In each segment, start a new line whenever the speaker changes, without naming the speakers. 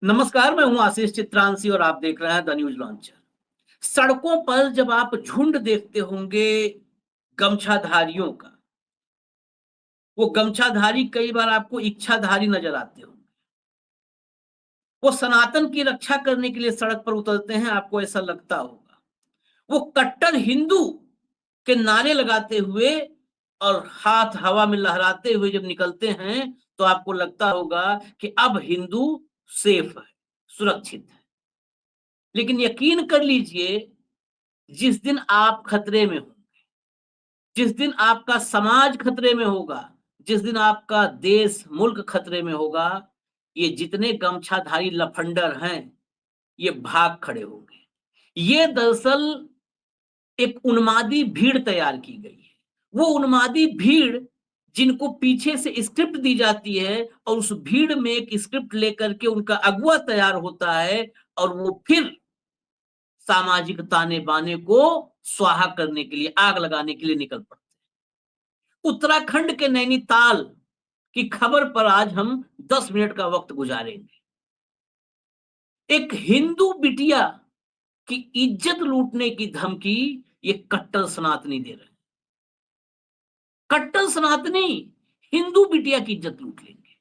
नमस्कार, मैं हूं आशीष चित्रांशी और आप देख रहे हैं द न्यूज लॉन्चर। सड़कों पर जब आप झुंड देखते होंगे गमछाधारियों का, वो गमछाधारी कई बार आपको इच्छाधारी नजर आते होंगे। वो सनातन की रक्षा करने के लिए सड़क पर उतरते हैं, आपको ऐसा लगता होगा। वो कट्टर हिंदू के नारे लगाते हुए और हाथ हवा में लहराते हुए जब निकलते हैं, तो आपको लगता होगा कि अब हिंदू सेफ है, सुरक्षित है। लेकिन यकीन कर लीजिए, जिस दिन आप खतरे में हो, जिस दिन आपका समाज खतरे में होगा, जिस दिन आपका देश मुल्क खतरे में होगा, ये जितने गमछाधारी लफंडर हैं, ये भाग खड़े होंगे। ये दरअसल एक उन्मादी भीड़ तैयार की गई है। वो उन्मादी भीड़ जिनको पीछे से स्क्रिप्ट दी जाती है और उस भीड़ में एक स्क्रिप्ट लेकर के उनका अगुवा तैयार होता है और वो फिर सामाजिक ताने-बाने को स्वाहा करने के लिए, आग लगाने के लिए निकल पड़ते हैं। उत्तराखंड के नैनीताल की खबर पर आज हम 10 मिनट का वक्त गुजारेंगे। एक हिंदू बिटिया की इज्जत लूटने की धमकी ये कट्टर सनातनी दे रहे हैं। कट्टर सनातनी हिंदू बिटिया की इज्जत लूट लेंगे।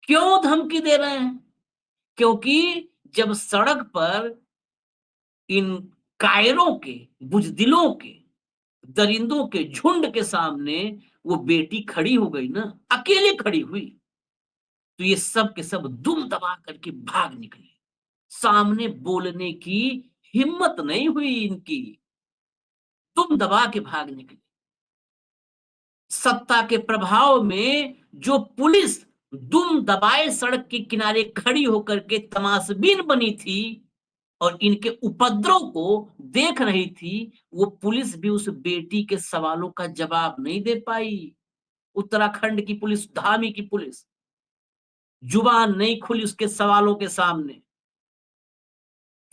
क्यों धमकी दे रहे हैं? क्योंकि जब सड़क पर इन कायरों के, बुजदिलों के, दरिंदों के झुंड के सामने वो बेटी खड़ी हो गई ना, अकेले खड़ी हुई, तो ये सब के सब दुम दबा करके भाग निकले। सामने बोलने की हिम्मत नहीं हुई इनकी, दुम दबा के भाग निकले। सत्ता के प्रभाव में जो पुलिस दुम दबाए सड़क के किनारे खड़ी होकर के तमाशबीन बनी थी और इनके उपद्रव को देख रही थी, वो पुलिस भी उस बेटी के सवालों का जवाब नहीं दे पाई। उत्तराखंड की पुलिस, धामी की पुलिस, जुबान नहीं खुली उसके सवालों के सामने,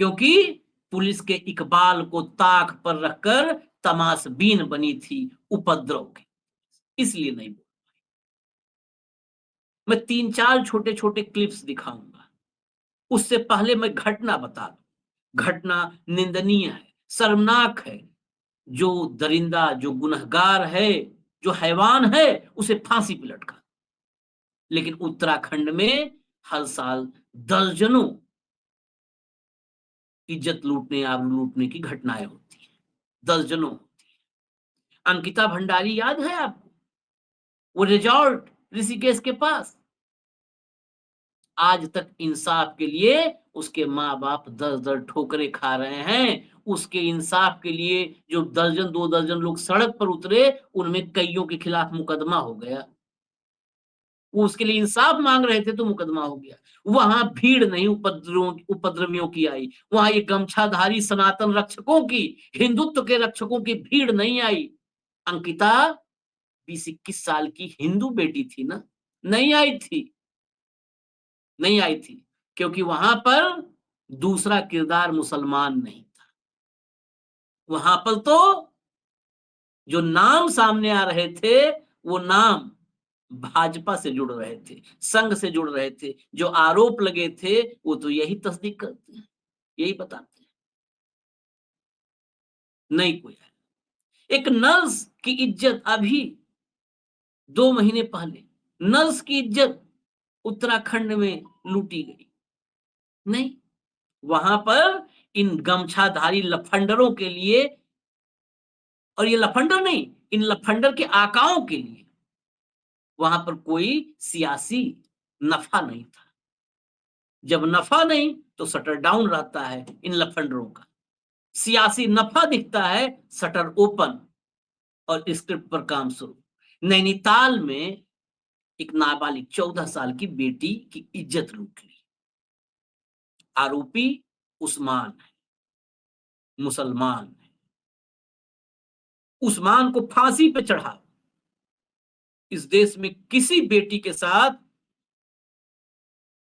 क्योंकि पुलिस के इकबाल को ताक पर रखकर तमाशबीन बनी थी उपद्रव की, इसलिए नहीं बोल। मैं 3-4 छोटे-छोटे क्लिप्स दिखाऊंगा, उससे पहले मैं घटना बता दूं। घटना निंदनीय है, शर्मनाक है। जो दरिंदा, जो गुनहगार है, जो हैवान है, उसे फांसी पे लटका। लेकिन उत्तराखंड में हर साल दर्जनों इज्जत लूटने, आबरू लूटने की घटनाएं होती हैं, दर्जनों होती हैं। अंकिता भंडारी याद है आपको? वो रिजॉर्ट ऋषिकेश के पास, आज तक इंसाफ के लिए उसके माँ-बाप दर-दर ठोकरें खा रहे हैं। उसके इंसाफ के लिए जो दर्जन 2 दर्जन लोग सड़क पर उतरे, उनमें कइयों के खिलाफ मुकदमा हो गया। वो उसके लिए इंसाफ मांग रहे थे तो मुकदमा हो गया। वहां भीड़ नहीं उपद्रवियों की आई, वहां ये गमछाधारी सनातन रक्षकों की, हिंदुत्व के रक्षकों की भीड़ नहीं आई। अंकिता 20-21 साल की हिंदू बेटी थी ना, नहीं आई थी, नहीं आई थी, क्योंकि वहां पर दूसरा किरदार मुसलमान नहीं था। वहां पर तो जो नाम सामने आ रहे थे, वो नाम भाजपा से जुड़ रहे थे, संघ से जुड़ रहे थे। जो आरोप लगे थे, वो तो यही तस्दीक करते हैं, यही बताते हैं। नहीं कोई आया। एक नर्स की इज्जत अभी 2 महीने पहले, नर्स की इज्जत उत्तराखंड में लूटी गई। नहीं, वहां पर इन गमछाधारी लफंडरों के लिए, और ये लफंडर नहीं, इन लफंडर के आकाओं के लिए वहां पर कोई सियासी नफा नहीं था। जब नफा नहीं तो शटर डाउन रहता है इन लफंडरों का। सियासी नफा दिखता है, शटर ओपन और स्क्रिप्ट पर काम शुरू। नैनीताल में एक नाबालिग 14 साल की बेटी की इज्जत लूट ली। आरोपी उस्मान है, मुसलमान है। उस्मान को फांसी पे चढ़ा। इस देश में किसी बेटी के साथ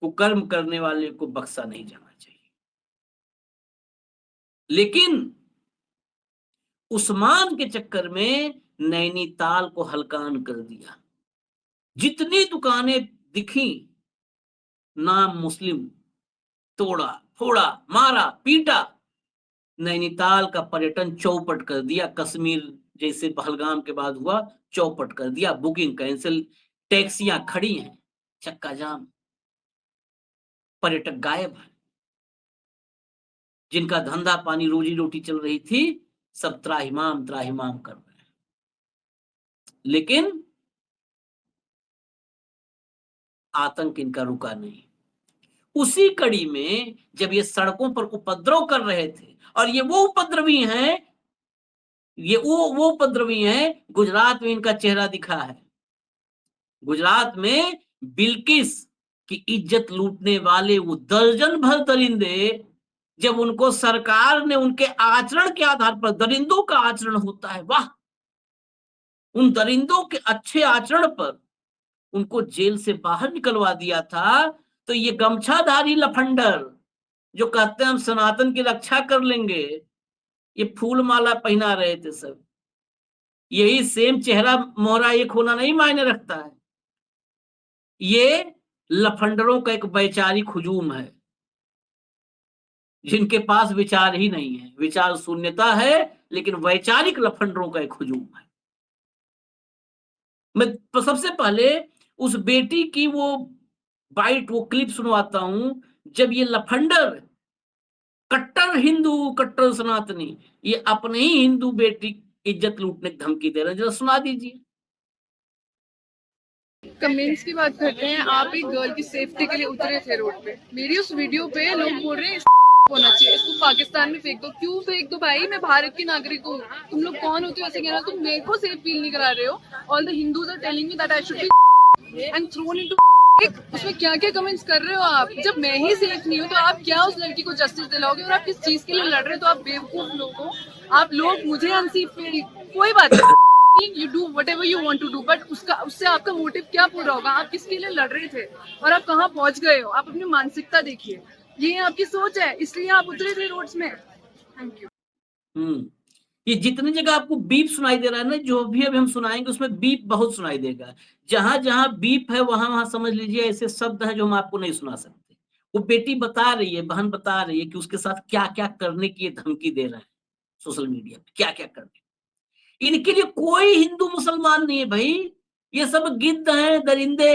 कुकर्म करने वाले को बख्शा नहीं जाना चाहिए। लेकिन उस्मान के चक्कर में नैनीताल को हलकान कर दिया। जितनी दुकानें दिखी नाम मुस्लिम, तोड़ा, फोड़ा, मारा, पीटा। नैनीताल का पर्यटन चौपट कर दिया, कश्मीर जैसे पहलगाम के बाद हुआ, चौपट कर दिया, बुकिंग कैंसिल, टैक्सियां खड़ी हैं, चक्का जाम, पर्यटक गायब है। जिनका धंधा पानी रोजी रोटी चल रही थी, सब त्राहिमाम त्राहिमाम कर रहे हैं। लेकिन आतंक इनका रुका नहीं। उसी कड़ी में जब ये सड़कों पर उपद्रव कर रहे थे, और ये वो उपद्रवी हैं, ये वो उपद्रवी हैं, गुजरात में इनका चेहरा दिखा है। गुजरात में बिल्किस की इज्जत लूटने वाले वो दर्जन भर दरिंदे, जब उनको सरकार ने उनके आचरण के आधार पर, दरिंदों का आचरण होता है, वाह, उन दरिंदों के अच्छे आचरण पर उनको जेल से बाहर निकलवा दिया था। तो ये गमछाधारी लफंडर जो कहते हैं हम सनातन की रक्षा कर लेंगे, ये फूल माला पहना रहे थे सब। यही सेम चेहरा मोहरा एक होना नहीं मायने रखता है। ये लफंडरों का एक वैचारिक हुजूम है, जिनके पास विचार ही नहीं है, विचार शून्यता है, लेकिन वैचारिक लफंडरों का एक हुजूम है। मैं सबसे पहले उस बेटी की वो बाइट, वो क्लिप सुनवाता हूं, जब ये लफंडर, कट्टर हिंदू, कट्टर सनातनी, ये अपने ही हिंदू बेटी की इज्जत लूटने की धमकी दे रहे हैं। जरा सुना दीजिए।
कमेंट्स की बात करते हैं। आप एक गर्ल की सेफ्टी के लिए उतरे थे रोड पे, मेरी उस वीडियो पे लोग बोल रहे हैं होना चाहिए, इसको पाकिस्तान में फेंक दो। क्यों फेंक दो भाई, मैं भारत की नागरिक हूँ। तुम लोग कौन होते हो ऐसे कहना? तुम मेरे को सेफ फील नहीं करा रहे हो। All the Hindus are telling me that I should be and thrown into. उसमें क्या क्या कमेंट्स कर रहे हो आप? जब मैं ही सेफ नहीं हूँ तो आप क्या उस लड़की को जस्टिस दिलाओगे? और आप किस चीज के लिए लड़ रहे हो? तो आप बेवकूफ लोग हो। आप लोग मुझे अनसीफ पे, कोई बात नहीं, you do what ever you want to do, but उससे आपका मोटिव क्या पूरा होगा? आप किसके लिए लड़ रहे थे और आप कहाँ पहुंच गए हो? आप अपनी मानसिकता देखिए, ये आपकी सोच है, इसलिए आप उतरे थे रोड्स में। Thank you.
ये जितनी जगह आपको बीप सुनाई दे रहा है ना, जो भी अभी हम सुनाएंगे उसमें बीप बहुत सुनाई देगा। जहां जहां बीप है वहां वहां समझ लीजिए ऐसे शब्द है जो हम आपको नहीं सुना सकते। वो बेटी बता रही है, बहन बता रही है कि उसके साथ क्या क्या करने की धमकी दे रहे हैं सोशल मीडिया पे, क्या क्या करने। इनके लिए कोई हिंदू मुसलमान नहीं है भाई, ये सब गिद्ध हैं, दरिंदे,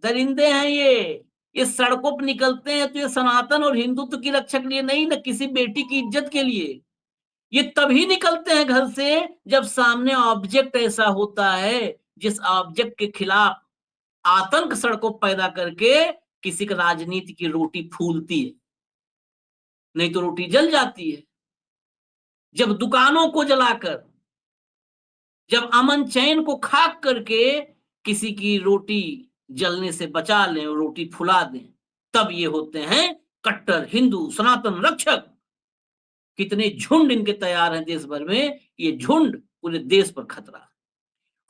दरिंदे हैं ये सड़कों पर निकलते हैं तो ये सनातन और हिंदुत्व की रक्षा के लिए नहीं, न किसी बेटी की इज्जत के लिए। ये तभी निकलते हैं घर से जब सामने ऑब्जेक्ट ऐसा होता है जिस ऑब्जेक्ट के खिलाफ आतंक सड़कों पैदा करके किसी का राजनीति की रोटी फूलती है, नहीं तो रोटी जल जाती है। जब दुकानों को जलाकर, जब अमन चैन को खाक करके किसी की रोटी जलने से बचा लें और रोटी फुला दें, तब ये होते हैं कट्टर हिंदू सनातन रक्षक। कितने झुंड इनके तैयार हैं देश भर में, ये झुंड पूरे देश पर खतरा।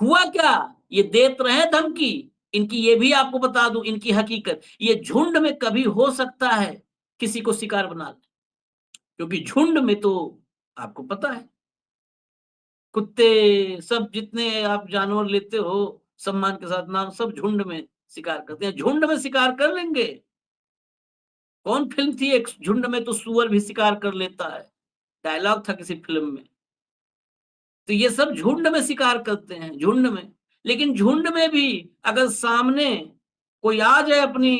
हुआ क्या, ये देते रहे धमकी। इनकी ये भी आपको बता दूं, इनकी हकीकत, ये झुंड में कभी हो सकता है किसी को शिकार बना ले, क्योंकि झुंड में तो आपको पता है कुत्ते सब जितने आप जानवर लेते हो सम्मान के साथ नाम, सब झुंड में शिकार करते हैं, झुंड में शिकार कर लेंगे। कौन फिल्म थी एक, झुंड में तो सुअर भी शिकार कर लेता है, डायलॉग था किसी फिल्म में। तो ये सब झुंड में शिकार करते हैं, झुंड में। लेकिन झुंड में भी अगर सामने कोई आ जाए अपनी,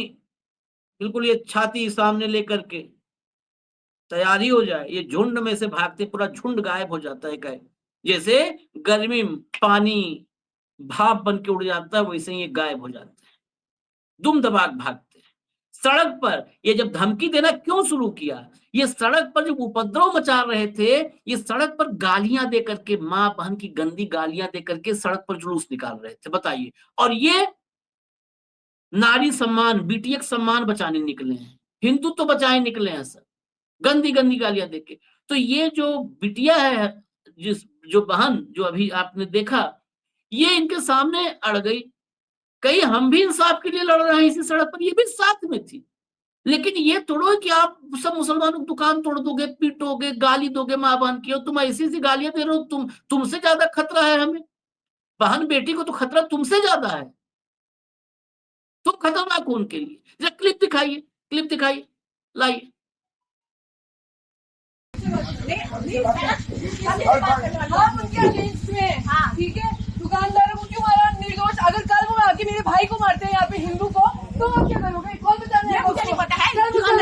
बिल्कुल ये छाती सामने लेकर के तैयारी हो जाए, ये झुंड में से भागते पूरा झुंड गायब हो जाता है। कहे जैसे गर्मी में पानी भाप बन के उड़ जाता है, वैसे ही ये गायब हो जाते हैं, दुम दबाक भागते हैं। सड़क पर ये जब धमकी देना क्यों शुरू किया, ये सड़क पर जब उपद्रव मचा रहे थे, ये सड़क पर गालियां दे करके, माँ बहन की गंदी गालियां दे करके सड़क पर जुलूस निकाल रहे थे, बताइए। और ये नारी सम्मान, बीटीएक सम्मान बचाने निकले हैं, हिंदू तो बचाए निकले हैं सर, गंदी गंदी गालियां देके। तो ये जो बिटिया है, जिस जो बहन जो अभी आपने देखा, ये इनके सामने अड़ गई। कहीं हम भी इंसाफ के लिए लड़ रहे हैं इसी सड़क पर, ये भी साथ में थी। लेकिन ये थोड़ा कि आप सब मुसलमानों की दुकान तोड़ दोगे, पीटोगे, गाली दोगे माँ बहन की, और तुम ऐसी ऐसी गालियां दे रहे हो, तुमसे ज्यादा खतरा है हमें, बहन बेटी को तो खतरा तुमसे ज्यादा है। तुम खतरनाक हो उनके लिए। जरा क्लिप दिखाइए, क्लिप दिखाइए, लाइए।
हम उनके अगेंस्ट में हैं, ठीक है। दुकानदारों को क्यों मारा निर्दोष? अगर कल वो आके मेरे भाई को मारते हैं यहाँ पे हिंदू को, तो आप क्या करोगे? कौन बताने है? मुझे नहीं पता है। हिंदू और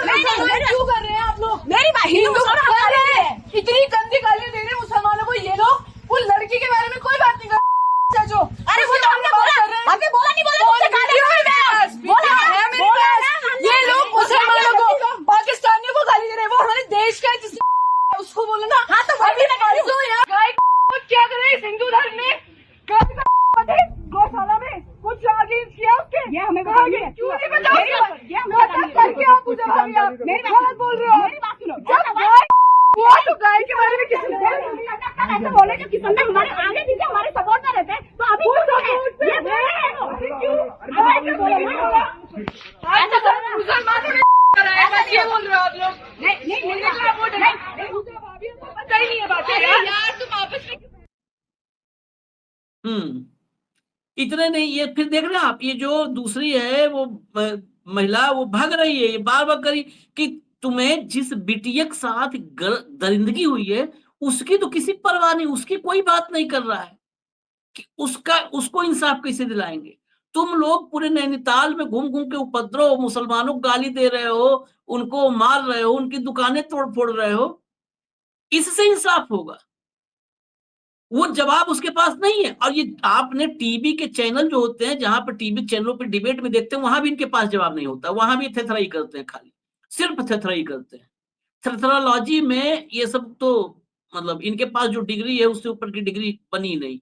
मुसलमान क्यों कर रहे हैं आप लोग? मेरी हिंदू कर रहे हैं, इतनी गंदी गालियां दे रहे हैं मुसलमानों को ये लोग। वो लड़की के बारे में कोई बात नहीं कर जो, अरे वो तो हमने बोला नहीं बोला है मेरे पास। ये लोग मुसलमानों को, पाकिस्तानियों को गाली दे रहे हैं। वो हमारे देश का है, जिसने उसको बोलो ना। हाँ तो गाय क्या करे इस हिंदू धर्म में? गौशाला में कुछ अगेंस्ट किया उसके? ये हमें क्यों नहीं बताओगे? करके आप मुझे गलत बोल रहे हो। तो गाय के बारे में किसी ऐसा बोले जो किसान हमारे आगे पीछे हमारे सपोर्ट में रहते हैं, तो अभी मुसलमानों ने कराया, ये बोल रहे हो आप लोग? नहीं पता ही नहीं है बात यार, तुम आपस में।
इतने नहीं, ये फिर देख रहे हैं आप, ये जो दूसरी है वो महिला, वो भाग रही है, ये बार बार करी कि तुम्हें जिस बिटिया के साथ दरिंदगी हुई है उसकी तो किसी परवाह नहीं, उसकी कोई बात नहीं कर रहा है कि उसको इंसाफ कैसे दिलाएंगे। तुम लोग पूरे नैनीताल में घूम घूम के उपद्रव, मुसलमानों को गाली दे रहे हो, उनको मार रहे हो, उनकी दुकानें तोड़ फोड़ रहे हो, इससे इंसाफ होगा? वो जवाब उसके पास नहीं है। और ये आपने टीवी के चैनल जो होते हैं, जहां पर टीवी चैनलों पर डिबेट में देखते हैं, वहां भी इनके पास जवाब नहीं होता, वहां भी थेथराई करते हैं, खाली सिर्फ थेथराई करते हैं। थेथरोलॉजी में ये सब तो मतलब इनके पास जो डिग्री है उससे ऊपर की डिग्री बनी नहीं,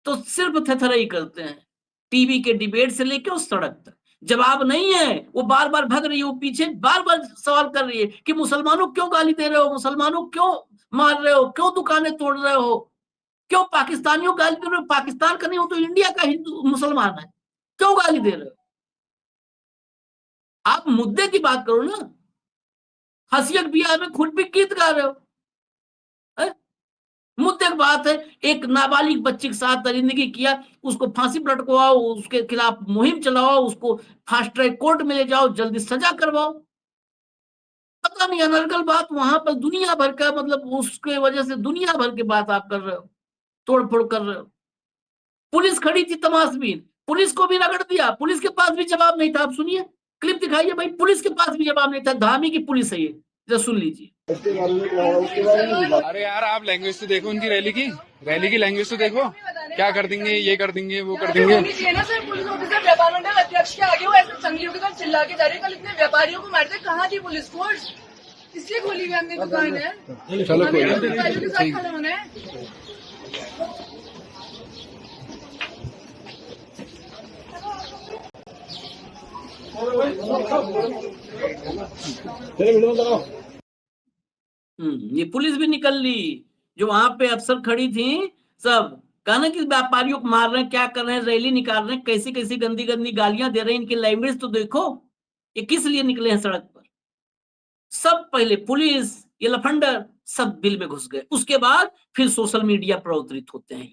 तो सिर्फ थेथराई करते हैं। टीवी के डिबेट से लेके उस सड़क तक जवाब नहीं है। वो बार बार भाग रही है, वो पीछे बार बार सवाल कर रही है कि मुसलमानों क्यों गाली दे रहे हो, मुसलमानों क्यों मार रहे हो, क्यों दुकानें तोड़ रहे हो, क्यों पाकिस्तानियों गाली दे रहे हो? पाकिस्तान का नहीं हो तो इंडिया का हिंदू मुसलमान है, क्यों गाली दे रहे हो? आप मुद्दे की बात करो ना। हसीयत बिया में खुद भी गीत गा रहे हो। मुद्दे की बात है, एक नाबालिग बच्चे के साथ दरिंदगी किया, उसको फांसी पर लटकवाओ, उसके खिलाफ मुहिम चलाओ, उसको फास्ट ट्रैक कोर्ट में ले जाओ, जल्दी सजा करवाओ। पता नहीं अनर्गल बात वहां पर दुनिया भर का, मतलब उसके वजह से दुनिया भर की बात आप कर रहे हो, तोड़ फोड़ कर रहे हो। पुलिस खड़ी थी तमाशबीन, पुलिस को भी रगड़ दिया, पुलिस के पास भी जवाब नहीं था। आप सुनिए, क्लिप दिखाइए भाई, पुलिस के पास भी जवाब नहीं था। धामी की पुलिस है ये, जरा सुन लीजिए।
अरे यार आप लैंग्वेज तो देखो उनकी, रैली की लैंग्वेज तो देखो, क्या कर देंगे, ये कर देंगे, वो कर देंगे।
पुलिस ऑफिसर व्यापार मंडल अध्यक्ष के आगे वो ऐसे संगलियों के साथ चिल्ला के जा रहे, कल इतने व्यापारियों को मारते, कहाँ थी पुलिस फोर्स? इसलिए खोली हुई हमने दुकान है,
चलो कोई
व्यापारियों के साथ खड़े होना है।
ये पुलिस भी निकल ली, जो वहां पे अफसर खड़ी थी, सब कहना कि व्यापारियों को मार रहे हैं, क्या कर रहे हैं, रैली निकाल रहे हैं, कैसी कैसी गंदी गंदी गालियां दे रहे हैं, इनकी लैंग्वेज तो देखो, ये किस लिए निकले हैं सड़क पर। सब पहले पुलिस, ये लफंडर सब बिल में घुस गए, उसके बाद फिर सोशल मीडिया पर अवतरित होते हैं।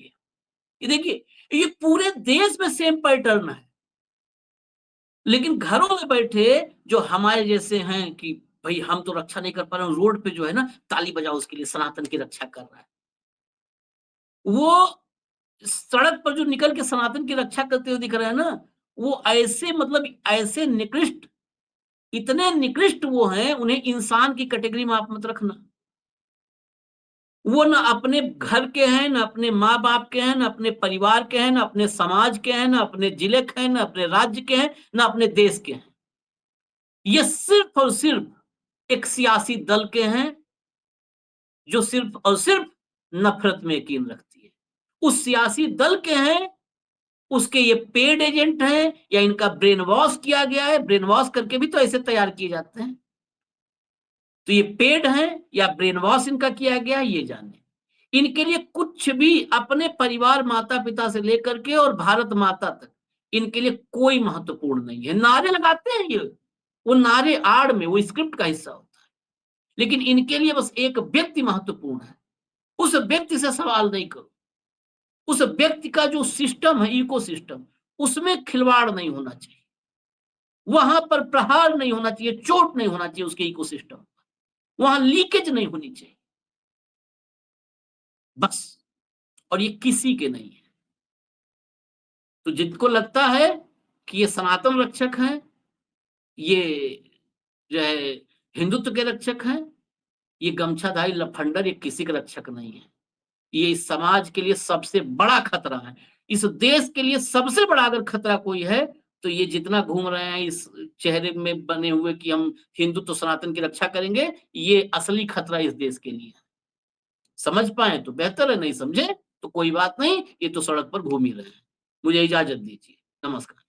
ये देखिए, ये पूरे देश में सेम पैटर्न है। लेकिन घरों में बैठे जो हमारे जैसे हैं कि भाई हम तो रक्षा नहीं कर पा रहे हैं, रोड पे जो है ना ताली बजाओ उसके लिए, सनातन की रक्षा कर रहा है। वो सड़क पर जो निकल के सनातन की रक्षा करते हुए दिख रहे हैं ना, वो ऐसे मतलब ऐसे निकृष्ट, इतने निकृष्ट वो हैं, उन्हें इंसान की कैटेगरी में आप मत रखना। वो ना अपने घर के हैं, ना अपने माँ बाप के हैं, ना अपने परिवार के हैं, ना अपने समाज के हैं, ना अपने जिले के हैं, ना अपने राज्य के हैं, ना अपने देश के हैं। ये सिर्फ और सिर्फ एक सियासी दल के हैं जो सिर्फ और सिर्फ नफरत में यकीन रखती है। उस सियासी दल के हैं, उसके ये पेड एजेंट हैं, या इनका ब्रेन वॉश किया गया है। ब्रेन वॉश करके भी तो ऐसे तैयार किए जाते हैं। तो ये पेड हैं या ब्रेन वॉश इनका किया गया है, ये जाने। इनके लिए कुछ भी, अपने परिवार, माता पिता से लेकर के और भारत माता तक, इनके लिए कोई महत्वपूर्ण नहीं है। नारे लगाते हैं ये, वो नारे आड़ में वो स्क्रिप्ट का हिस्सा होता है, लेकिन इनके लिए बस एक व्यक्ति महत्वपूर्ण है। उस व्यक्ति से सवाल नहीं करो। उस व्यक्ति का जो सिस्टम है, इको सिस्टम, उसमें खिलवाड़ नहीं होना चाहिए। वहां पर प्रहार नहीं होना चाहिए, चोट नहीं होना चाहिए उसके इकोसिस्टम, वहां लीकेज नहीं होनी चाहिए, बस। और ये किसी के नहीं है। तो जिनको लगता है कि ये सनातन रक्षक हैं, ये जो है हिंदुत्व के रक्षक हैं, ये गमछाधारी लफंडर, ये किसी का रक्षक नहीं है। ये इस समाज के लिए सबसे बड़ा खतरा है। इस देश के लिए सबसे बड़ा अगर खतरा कोई है तो ये जितना घूम रहे हैं इस चेहरे में बने हुए कि हम हिंदुत्व सनातन की रक्षा करेंगे, ये असली खतरा इस देश के लिए है। समझ पाए तो बेहतर है, नहीं समझे तो कोई बात नहीं, ये तो सड़क पर घूम ही रहे हैं। मुझे इजाजत दीजिए, नमस्कार।